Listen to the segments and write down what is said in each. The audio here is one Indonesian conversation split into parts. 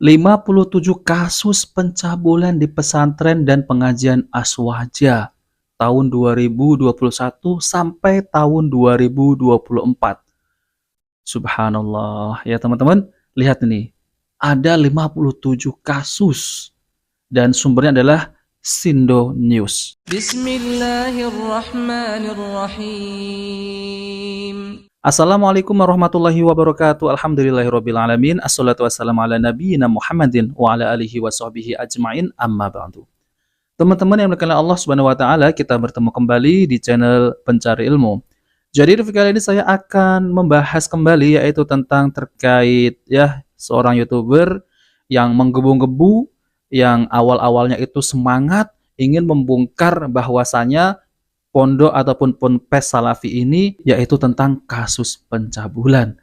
57 kasus pencabulan di pesantren dan pengajian Aswaja tahun 2021 sampai tahun 2024. Subhanallah. Ya teman-teman, lihat ini. Ada 57 kasus dan sumbernya adalah Sindo News. Bismillahirrahmanirrahim. Assalamualaikum warahmatullahi wabarakatuh. Alhamdulillahirrabbilalamin. Assalatu wassalamu ala nabiyyina Muhammadin wa ala alihi wa sahbihi ajma'in, amma ba'du. Teman-teman yang dimuliakan Allah Subhanahu wa taala, kita bertemu kembali di channel Pencari Ilmu. Jadi di kali ini saya akan membahas kembali yaitu tentang terkait seorang YouTuber yang menggebu-gebu, yang awal-awalnya itu semangat ingin membongkar bahwasanya pondok ataupun ponpes Salafi ini yaitu tentang kasus pencabulan.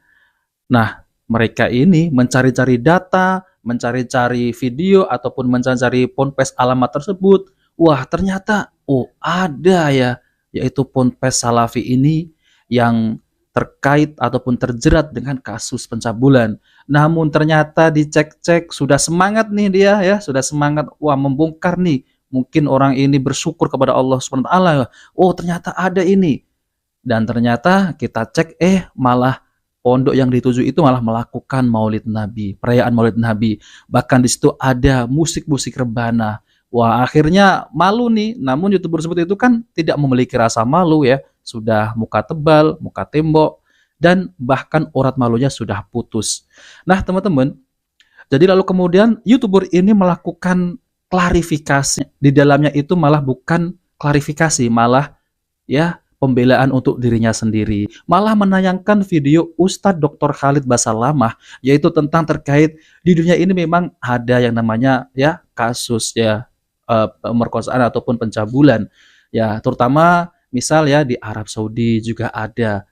Nah, mereka ini mencari-cari data, mencari-cari video ataupun mencari ponpes alamat tersebut. Wah, ternyata ada yaitu ponpes Salafi ini yang terkait ataupun terjerat dengan kasus pencabulan. Namun ternyata dicek-cek sudah semangat nih dia sudah semangat membongkar nih. Mungkin orang ini bersyukur kepada Allah Subhanahu wa taala. Oh, ternyata ada ini. Dan ternyata kita cek malah pondok yang dituju itu malah melakukan Maulid Nabi, perayaan Maulid Nabi. Bahkan di situ ada musik-musik rebana. Wah, akhirnya malu nih. Namun YouTuber tersebut itu kan tidak memiliki rasa malu Sudah muka tebal, muka tembok, dan bahkan urat malunya sudah putus. Nah, teman-teman, jadi lalu kemudian YouTuber ini melakukan klarifikasi. Di dalamnya itu malah bukan klarifikasi, malah pembelaan untuk dirinya sendiri. Malah menayangkan video Ustadz Dr. Khalid Basalamah, yaitu tentang terkait di dunia ini memang ada yang namanya kasus pemerkosaan ataupun pencabulan. Terutama misal di Arab Saudi juga ada.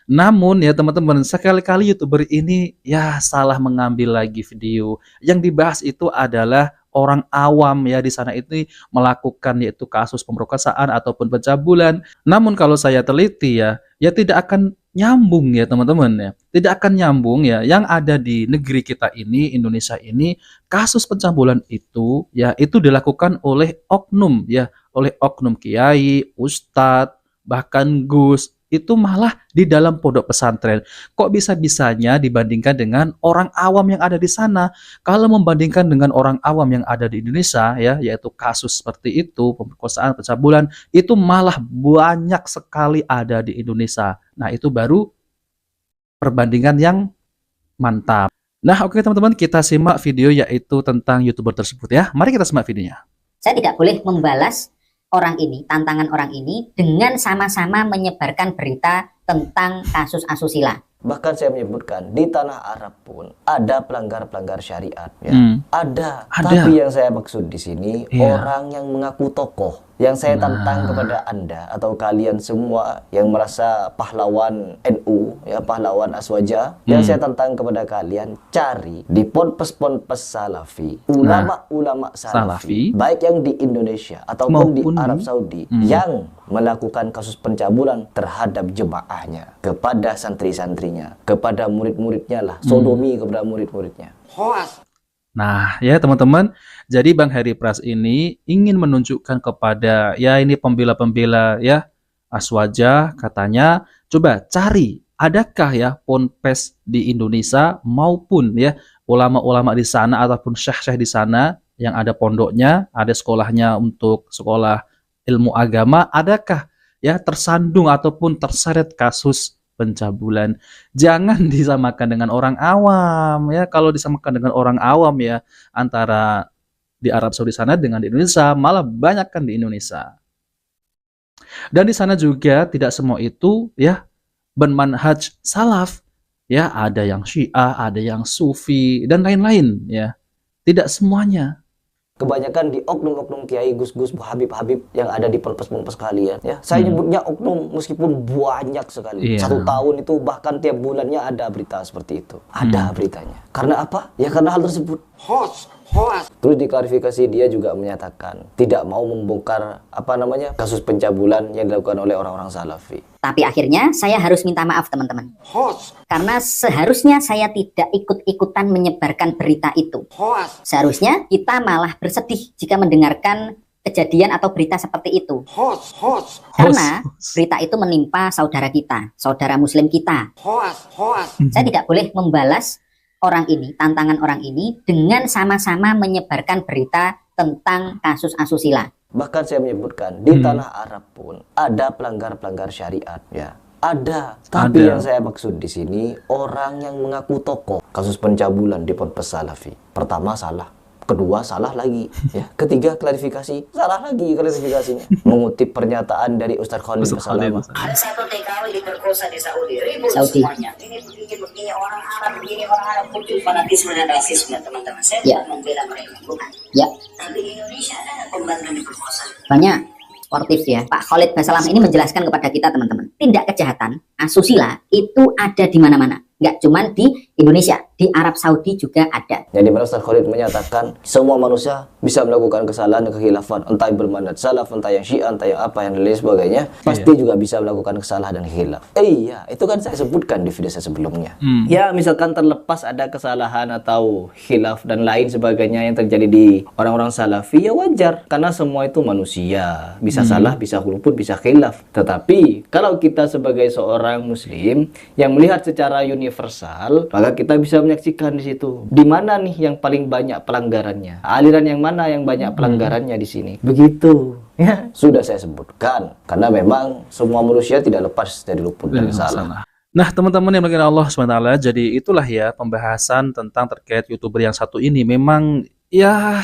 Namun teman-teman, sekali-kali YouTuber ini salah mengambil lagi video. Yang dibahas itu adalah orang awam di sana itu melakukan yaitu kasus pemerkosaan ataupun pencabulan. Namun kalau saya teliti tidak akan nyambung teman-teman Tidak akan nyambung yang ada di negeri kita ini, Indonesia ini, kasus pencabulan itu itu dilakukan oleh oknum oleh oknum kiai, ustadz, bahkan gus. Itu malah di dalam pondok pesantren. Kok bisa-bisanya dibandingkan dengan orang awam yang ada di sana? Kalau membandingkan dengan orang awam yang ada di Indonesia yaitu kasus seperti itu, pemerkosaan, pencabulan, itu malah banyak sekali ada di Indonesia. Nah, itu baru perbandingan yang mantap. Nah, oke teman-teman, kita simak video yaitu tentang YouTuber tersebut Mari kita simak videonya. Saya tidak boleh membalas orang ini, tantangan orang ini dengan sama-sama menyebarkan berita tentang kasus asusila. Bahkan saya menyebutkan di tanah Arab pun ada pelanggar-pelanggar syariat Ada. Tapi yang saya maksud di sini orang yang mengaku tokoh. Yang saya tantang kepada Anda atau kalian semua yang merasa pahlawan NU, pahlawan Aswaja, yang saya tantang kepada kalian, cari di ponpes-ponpes Salafi, ulama-ulama Salafi, baik yang di Indonesia ataupun di Arab Saudi, yang melakukan kasus pencabulan terhadap jemaahnya, kepada santri-santrinya, kepada murid-muridnya sodomi kepada murid-muridnya. Hoas. Nah, teman-teman, jadi Bang Heri Pras ini ingin menunjukkan kepada ini pembela-pembela Aswaja, katanya coba cari adakah ponpes di Indonesia maupun ulama-ulama di sana ataupun syekh-syekh di sana yang ada pondoknya, ada sekolahnya untuk sekolah ilmu agama, adakah tersandung ataupun terseret kasus pencabulan. Jangan disamakan dengan orang awam Kalau disamakan dengan orang awam antara di Arab Saudi sana dengan di Indonesia, malah banyak kan di Indonesia. Dan di sana juga tidak semua itu bermanhaj salaf ada yang Syiah, ada yang Sufi dan lain-lain Tidak semuanya. Kebanyakan di oknum-oknum kiai, gus-gus, habib-habib yang ada di ponpes-ponpes kalian Saya nyebutnya oknum meskipun banyak sekali. 1 tahun itu bahkan tiap bulannya ada berita seperti itu. Ada beritanya. Karena apa? Karena hal tersebut hoax. Terus diklarifikasi dia juga menyatakan tidak mau membongkar kasus pencabulan yang dilakukan oleh orang-orang Salafi. Tapi akhirnya saya harus minta maaf teman-teman. Karena seharusnya saya tidak ikut-ikutan menyebarkan berita itu. Seharusnya kita malah bersedih jika mendengarkan kejadian atau berita seperti itu. Karena berita itu menimpa saudara kita, saudara muslim kita. Saya tidak boleh membalas orang ini, tantangan orang ini dengan sama-sama menyebarkan berita tentang kasus asusila. Bahkan saya menyebutkan di tanah Arab pun ada pelanggar-pelanggar syariat ya. Ada. Tapi yang saya maksud di sini orang yang mengaku tokoh kasus pencabulan di Ponpes Salafi. Pertama salah, kedua salah lagi ya. Ketiga klarifikasi, salah lagi klarifikasinya. Mengutip pernyataan dari Ustaz Khalid Basalamah. Ada satu TKW diperkosa di Saudi, ribut semuanya. Ini begini orang Arab, begini orang Arab, muncul fanatisme dan rasisme teman-teman. Saya tidak membela mereka, bukan. Ya. Tapi di Indonesia ada pembantu diperkosa. Banyak sportif ya. Pak Khalid Basalam ini menjelaskan kepada kita teman-teman, tindak kejahatan asusila itu ada di mana-mana. Nggak cuma di Indonesia, di Arab Saudi juga ada. Yang dimana Ustaz Khalid menyatakan semua manusia bisa melakukan kesalahan dan kekhilafan, entah yang bermandat salaf, entah yang syiah, entah yang apa yang lain sebagainya, pasti juga bisa melakukan kesalahan dan khilaf. Iya, itu kan saya sebutkan di video saya sebelumnya. Ya, misalkan terlepas ada kesalahan atau khilaf dan lain sebagainya yang terjadi di orang-orang salafi, ya wajar, karena semua itu manusia, bisa salah, bisa luput, bisa khilaf. Tetapi kalau kita sebagai seorang muslim yang melihat secara universal, maka kita bisa menyaksikan di situ di mana nih yang paling banyak pelanggarannya, aliran yang mana yang banyak pelanggarannya di sini. Begitu ya, sudah saya sebutkan, karena memang semua manusia tidak lepas dari luput dan salah. Nah, teman-teman yang dimuliakan Allah SWT, jadi itulah ya pembahasan tentang terkait YouTuber yang satu ini. Memang ya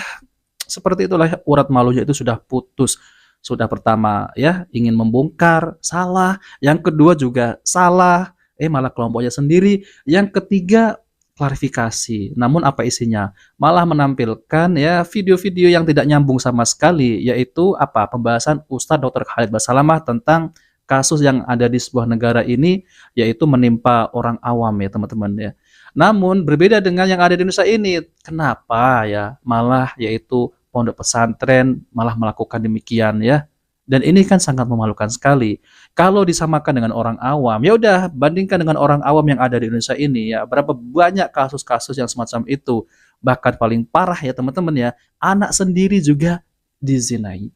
seperti itulah ya, urat malunya itu sudah putus. Sudah pertama ya ingin membongkar, salah. Yang kedua juga salah, malah kelompoknya sendiri. Yang ketiga klarifikasi. Namun apa isinya? Malah menampilkan ya video-video yang tidak nyambung sama sekali, yaitu apa? Pembahasan Ustadz Dr. Khalid Basalamah tentang kasus yang ada di sebuah negara ini, yaitu menimpa orang awam ya teman-teman ya. Namun berbeda dengan yang ada di Indonesia ini. Kenapa ya? Malah yaitu pondok pesantren malah melakukan demikian ya. Dan ini kan sangat memalukan sekali. Kalau disamakan dengan orang awam, ya udah bandingkan dengan orang awam yang ada di Indonesia ini ya. Berapa banyak kasus-kasus yang semacam itu. Bahkan paling parah ya teman-teman ya, anak sendiri juga dizinai.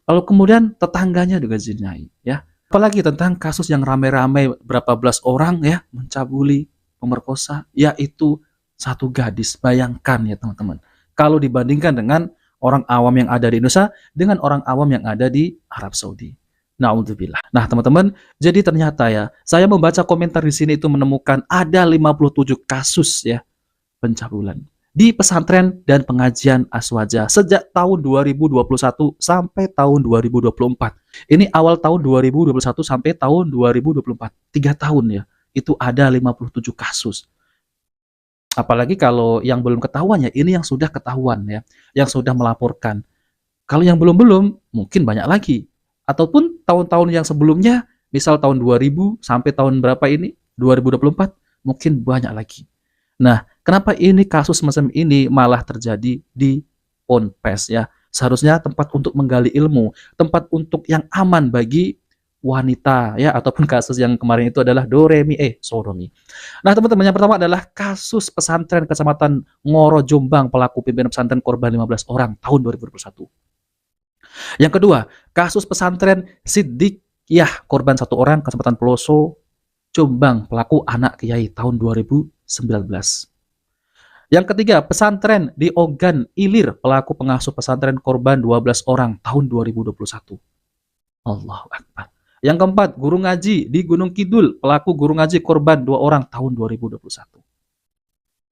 Lalu kemudian tetangganya juga zinai ya. Apalagi tentang kasus yang ramai-ramai berapa belas orang ya mencabuli, pemerkosa, yaitu satu gadis. Bayangkan ya teman-teman. Kalau dibandingkan dengan orang awam yang ada di Indonesia dengan orang awam yang ada di Arab Saudi. Na'udzubillah. Nah, teman-teman, jadi ternyata ya, saya membaca komentar di sini itu menemukan ada 57 kasus ya pencabulan di pesantren dan pengajian Aswaja sejak tahun 2021 sampai tahun 2024. Ini awal tahun 2021 sampai tahun 2024. 3 tahun ya. Itu ada 57 kasus. Apalagi kalau yang belum ketahuan ya, ini yang sudah ketahuan ya, yang sudah melaporkan. Kalau yang belum mungkin banyak lagi. Ataupun tahun-tahun yang sebelumnya, misal tahun 2000 sampai tahun berapa ini, 2024, mungkin banyak lagi. Nah, kenapa ini kasus semacam ini malah terjadi di Ponpes ya? Seharusnya tempat untuk menggali ilmu, tempat untuk yang aman bagi wanita ya, ataupun kasus yang kemarin itu adalah sodomi. Nah teman-teman, yang pertama adalah kasus pesantren Kecamatan Ngoro Jombang, pelaku pimpinan pesantren korban 15 orang tahun 2021. Yang kedua, kasus pesantren Siddiqiyah korban 1 orang Kecamatan Peloso Jombang, pelaku anak kiai tahun 2019. Yang ketiga, pesantren di Ogan Ilir, pelaku pengasuh pesantren korban 12 orang tahun 2021. Allahu Akbar. Yang keempat, guru ngaji di Gunung Kidul, pelaku guru ngaji korban 2 orang tahun 2021.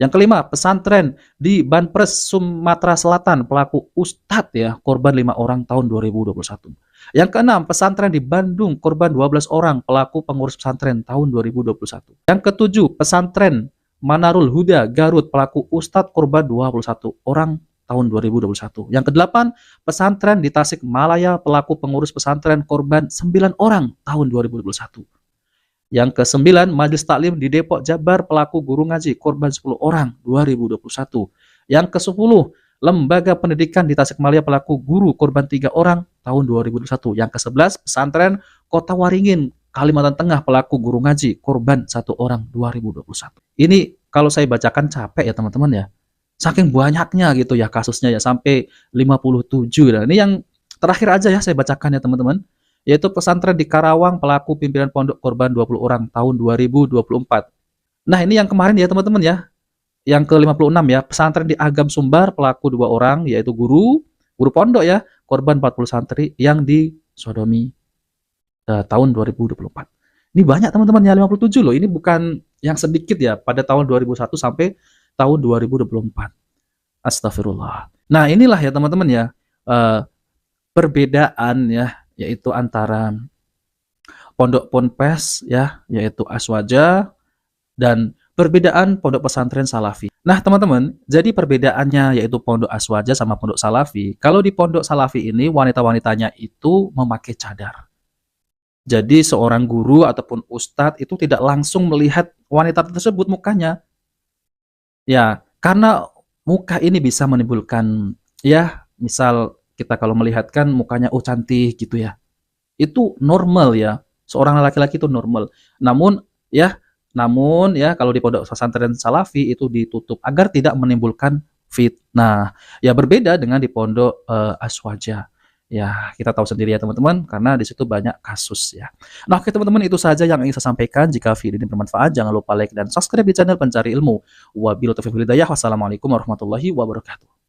Yang kelima, pesantren di Banpres Sumatera Selatan, pelaku ustadz ya, korban 5 orang tahun 2021. Yang keenam, pesantren di Bandung, korban 12 orang, pelaku pengurus pesantren tahun 2021. Yang ketujuh, pesantren Manarul Huda Garut, pelaku ustadz korban 21 orang tahun 2021. Yang kedelapan, pesantren di Tasikmalaya, pelaku pengurus pesantren korban 9 orang tahun 2021. Yang kesembilan, Majelis Taklim di Depok Jabar, pelaku guru ngaji korban 10 orang 2021. Yang ke-10, lembaga pendidikan di Tasikmalaya pelaku guru korban 3 orang tahun 2021. Yang ke-11 pesantren Kota Waringin Kalimantan Tengah pelaku guru ngaji korban 1 orang 2021. Ini kalau saya bacakan capek ya teman-teman ya. Saking banyaknya gitu ya kasusnya ya sampai 57. Nah, ini yang terakhir aja ya saya bacakan ya teman-teman. Yaitu pesantren di Karawang pelaku pimpinan pondok korban 20 orang tahun 2024. Nah, ini yang kemarin ya teman-teman ya. Yang ke-56 ya, pesantren di Agam Sumbar pelaku 2 orang yaitu guru pondok ya, korban 40 santri yang disodomi tahun 2024. Ini banyak teman-teman ya, 57 loh. Ini bukan yang sedikit ya pada tahun 2001 sampai tahun 2024. Astagfirullah. Nah, inilah ya teman-teman ya perbedaan ya, yaitu antara pondok ponpes ya, yaitu Aswaja, dan perbedaan pondok pesantren Salafi. Nah, teman-teman, jadi perbedaannya yaitu pondok Aswaja sama pondok Salafi. Kalau di pondok Salafi ini wanita-wanitanya itu memakai cadar. Jadi seorang guru ataupun ustadz itu tidak langsung melihat wanita tersebut mukanya. Ya, karena muka ini bisa menimbulkan ya, misal kita kalau melihatkan mukanya oh cantik gitu ya. Itu normal ya. Seorang laki-laki itu normal. Namun ya kalau di pondok pesantren Salafi itu ditutup agar tidak menimbulkan fitnah. Ya berbeda dengan di pondok Aswaja. Ya, kita tahu sendiri ya teman-teman, karena di situ banyak kasus ya. Nah, oke teman-teman, itu saja yang ingin saya sampaikan. Jika video ini bermanfaat, jangan lupa like dan subscribe di channel Pencari Ilmu. Wabillahi taufiq wal hidayah. Wassalamualaikum warahmatullahi wabarakatuh.